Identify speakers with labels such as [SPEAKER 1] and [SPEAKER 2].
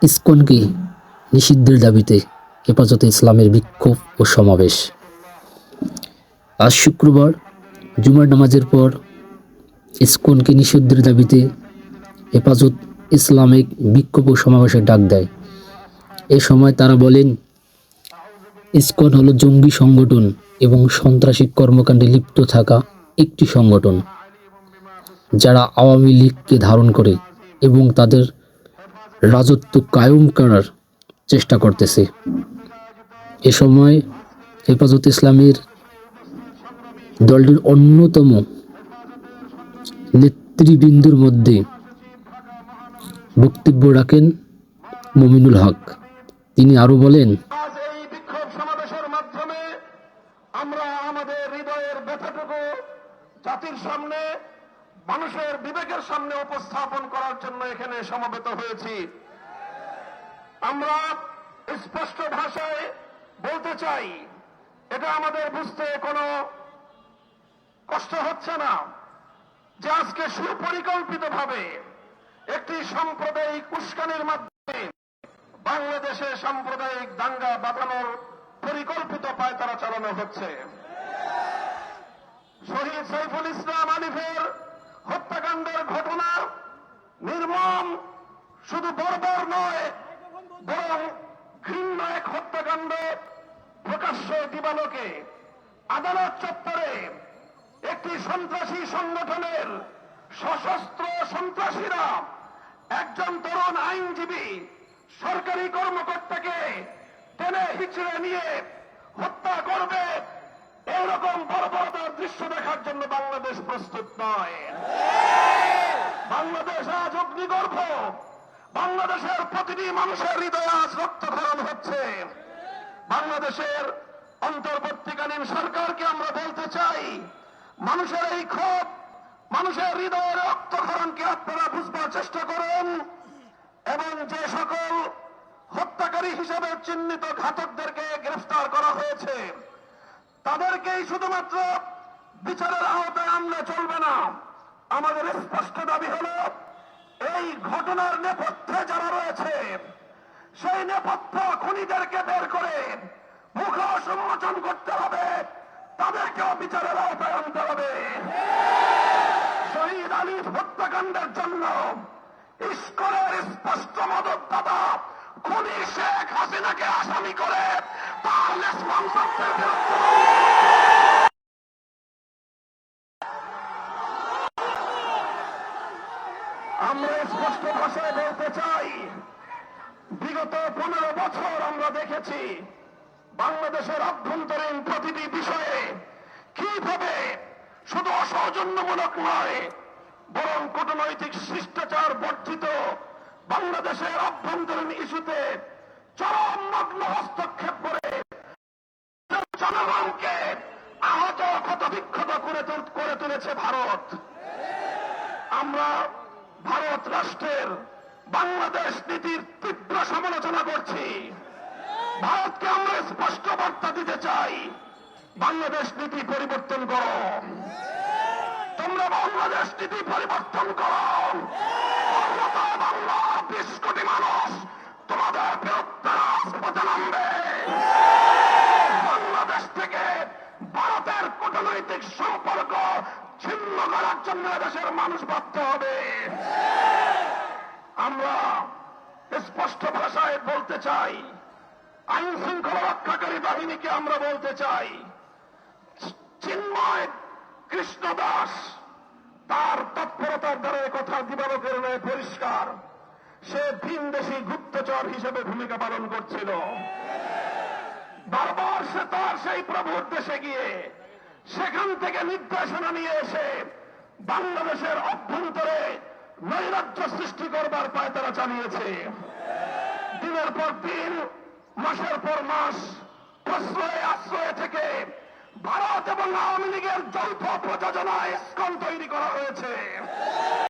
[SPEAKER 1] ইসকনকে নিষিদ্ধের দাবিতে হেফাজতে ইসলামের বিক্ষোভ ও সমাবেশ। আজ শুক্রবার জুমার নামাজের পর ইসকনকে নিষিদ্ধের দাবিতে হেফাজত ইসলামিক বিক্ষোভ ও সমাবেশের ডাক দেয়। এ সময় তারা বলেন, ইসকন হলো জঙ্গি সংগঠন এবং সন্ত্রাসী কর্মকাণ্ডে লিপ্ত থাকা একটি সংগঠন, যারা আওয়ামী লীগকে ধারণ করে এবং তাদের রাজত্ব কায়েম করার চেষ্টা করতেছে। এ সময় হেফাজত ইসলামের দলটির অন্যতম নেতৃবৃন্দের মধ্যে বক্তব্য রাখেন মমিনুল হক। তিনি আরো বলেন,
[SPEAKER 2] এই বিক্ষোভ সমাবেশের মাধ্যমে আমরা আমাদের হৃদয়ের ব্যথাটুকু জাতির সামনে, মানুষের বিবেকের সামনে উপস্থাপন করার জন্য এখানে সমবেত হয়েছি। আমরা স্পষ্ট ভাষায় বলতে চাই, এটা আমাদের বুঝতে কোনো কষ্ট হচ্ছে না যে আজকে সুপরিকল্পিতভাবে একটি সাম্প্রদায়িক উস্কানির মাধ্যমে বাংলাদেশে সাম্প্রদায়িক দাঙ্গা বাঁধানোর পরিকল্পিত পায়তারা চালানো হচ্ছে। শহীদ সাইফুল ইসলাম আলিফের হত্যাকাণ্ডের ঘটনা নির্মম, শুধু বর্বর নয়, বরং ঘৃণ্য এক হত্যাকাণ্ড। প্রকাশ্য দিবালোকে আদালত চত্বরে একটি সন্ত্রাসী সংগঠনের সশস্ত্র সন্ত্রাসীরা একজন তরুণ আইনজীবী, সরকারি কর্মকর্তাকে টেনে হিচড়ে নিয়ে হত্যা করবে, এইরকম বর্বরতার দৃশ্য দেখার জন্য বাংলাদেশ প্রস্তুত নয়। বাংলাদেশ আজ অগ্নিগর্ভ, বাংলাদেশের প্রতিটি মানুষের হৃদয়ে আজ রক্তক্ষরণ হচ্ছে। বাংলাদেশের অন্তর্বর্তীকালীন সরকারকে আমরা বলতে চাই, মানুষের এই ক্ষোভ, মানুষের হৃদয়ের রক্তক্ষরণকে আপনারা বুঝবার চেষ্টা করুন এবং যে সকল হত্যাকারী হিসেবে চিহ্নিত ঘাতকদেরকে গ্রেফতার করা হয়েছে তাদেরকেই শুধুমাত্র বিচারের আওতায় আনলে চলবে না। আমাদের স্পষ্ট দাবি হল, এই ঘটনার নেপথ্যে যারা রয়েছে সেই নেপথ্য খুনিদেরকে বের করে মুখ উন্মোচন করতে হবে, তাদেরকেও বিচারের আওতায় আনতে হবে। শহীদ আলিফ হত্যাকাণ্ডের জন্য ইসকনের স্পষ্ট মদতদাতা খুনি শেখ হাসিনাকে আসামি করে তার রেসপন্সিবিলিটির বিরুদ্ধে আমরা স্পষ্ট ভাষায় বলতে চাই, বিগত 15 বছর আমরা দেখেছি বাংলাদেশের অভ্যন্তরীণ প্রতিটি বিষয়ে কিভাবে শুধু অসৌজন্যমূলক নয়, বরং কূটনৈতিক শিষ্টাচার বর্জিত বাংলাদেশের অভ্যন্তরীণ ইস্যুতে চরম নগ্ন হস্তক্ষেপ করে জনগণকে আহত ক্ষতবিক্ষত করে তুলেছে ভারত। আমরা ভারত রাষ্ট্রের বাংলাদেশ নীতির তীব্র সমালোচনা করছি। ভারতকে আমরা স্পষ্ট বার্তা দিতে চাই, বাংলাদেশ নীতি পরিবর্তন করো, তোমরা বাংলাদেশ নীতি পরিবর্তন করো। বাংলা 20 কোটি মানুষ তোমাদের বিরুদ্ধে রাজপথে নামবে। বাংলাদেশ থেকে ভারতের কূটনৈতিক সম্পর্ক ছিন্ন করার জন্য দেশের মানুষ বাধ্য হবে। আমরা স্পষ্ট ভাষায় বলতে চাই, আইন শৃঙ্খলা রক্ষাকারী বাহিনীকে আমরা বলতে চাই, চিন্ময় কৃষ্ণ দাস তার তৎপরতার দ্বারা কথা দিবালোকের নয় পরিষ্কার, সে ভিনদেশী গুপ্তচর হিসেবে ভূমিকা পালন করছিল। বারবার সে তার সেই প্রভুর দেশে গিয়ে সেখান থেকে নির্দেশনা নিয়ে এসে বাংলাদেশের অভ্যন্তরে নৈরাজ্য সৃষ্টি করবার পায়তারা চালিয়েছে। দিনের পর দিন, মাসের পর মাস প্রশ্রয়ে আশ্রয়ে থেকে ভারত এবং আওয়ামী লীগের যৌথ প্রযোজনায় ইসকন তৈরি করা হয়েছে।